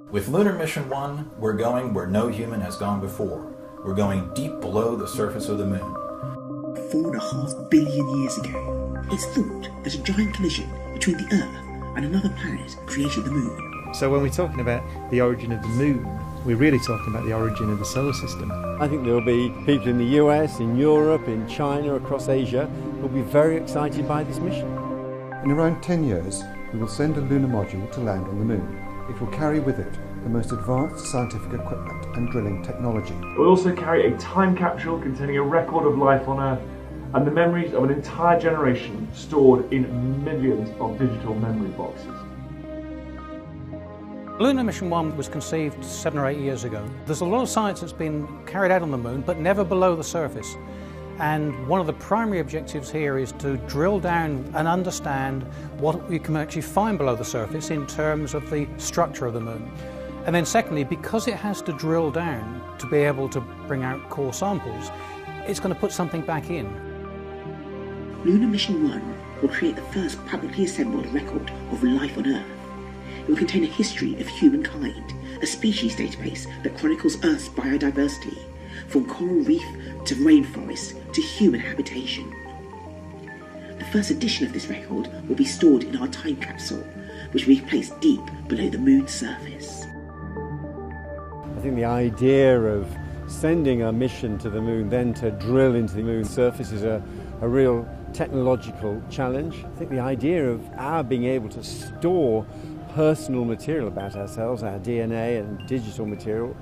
With Lunar Mission 1, we're going where no human has gone before. We're going deep below the surface of the moon. 4.5 billion years ago, it's thought that a giant collision between the Earth and another planet created the moon. So when we're talking about the origin of the moon, we're really talking about the origin of the solar system. I think there will be people in the US, in Europe, in China, across Asia, who will be very excited by this mission. In around 10 years, we will send a lunar module to land on the moon. It will carry with it the most advanced scientific equipment and drilling technology. It will also carry a time capsule containing a record of life on Earth and the memories of an entire generation stored in millions of digital memory boxes. Lunar Mission 1 was conceived 7 or 8 years ago. There's a lot of science that's been carried out on the moon, but never below the surface. And one of the primary objectives here is to drill down and understand what we can actually find below the surface in terms of the structure of the moon. And then secondly, because it has to drill down to be able to bring out core samples, it's going to put something back in. Lunar Mission 1 will create the first publicly assembled record of life on Earth. It will contain a history of humankind, a species database that chronicles Earth's biodiversity, from coral reef to rainforest to human habitation. The first edition of this record will be stored in our time capsule, which will be placed deep below the moon's surface. I think the idea of sending a mission to the moon, then to drill into the moon's surface, is a real technological challenge. I think the idea of our being able to store personal material about ourselves, our DNA and digital material,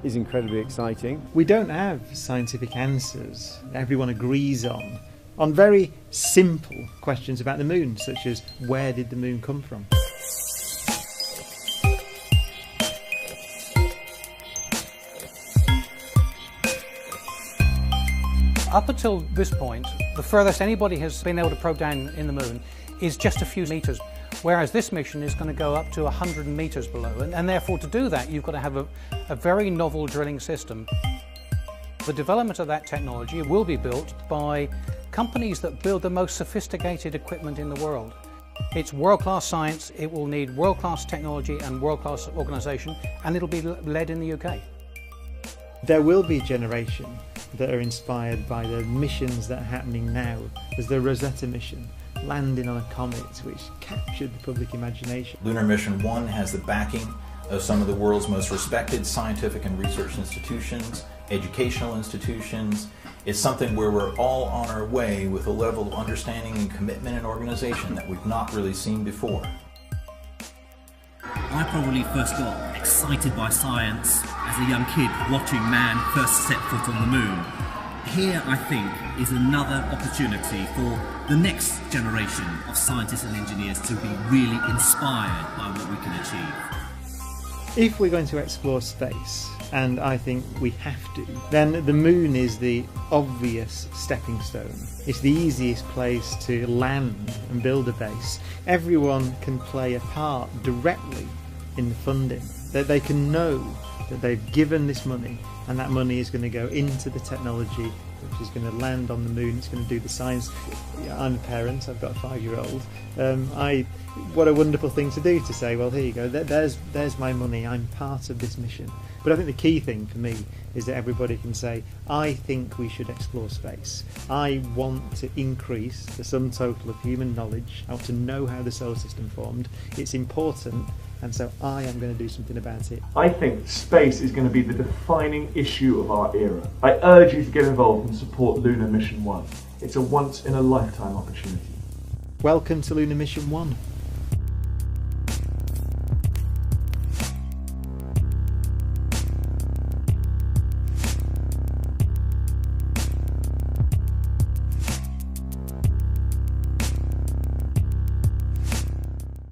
is incredibly exciting. We don't have scientific answers everyone agrees on very simple questions about the moon, such as where did the moon come from? Up until this point, the furthest anybody has been able to probe down in the moon is just a few meters, whereas this mission is going to go up to 100 meters below, and therefore to do that you've got to have a very novel drilling system. The development of that technology will be built by companies that build the most sophisticated equipment in the world. It's world-class science, it will need world-class technology and world-class organisation, and it'll be led in the UK. There will be a generation that are inspired by the missions that are happening now. There's the Rosetta mission, landing on a comet, which captured the public imagination. Lunar Mission 1 has the backing of some of the world's most respected scientific and research institutions, educational institutions. It's something where we're all on our way with a level of understanding and commitment and organization that we've not really seen before. I probably first got excited by science as a young kid watching man first set foot on the moon. Here, I think, is another opportunity for the next generation of scientists and engineers to be really inspired by what we can achieve. If we're going to explore space, and I think we have to, then the moon is the obvious stepping stone. It's the easiest place to land and build a base. Everyone can play a part directly in the funding, that they can know that they've given this money and that money is going to go into the technology which is going to land on the moon, it's going to do the science. I'm a parent, I've got a 5-year-old. What a wonderful thing to do, to say, well, here you go, there's my money, I'm part of this mission. But I think the key thing for me is that everybody can say, I think we should explore space. I want to increase the sum total of human knowledge. I want to know how the solar system formed. It's important, and so I am going to do something about it. I think space is going to be the defining issue of our era. I urge you to get involved and support Lunar Mission 1. It's a once-in-a-lifetime opportunity. Welcome to Lunar Mission 1.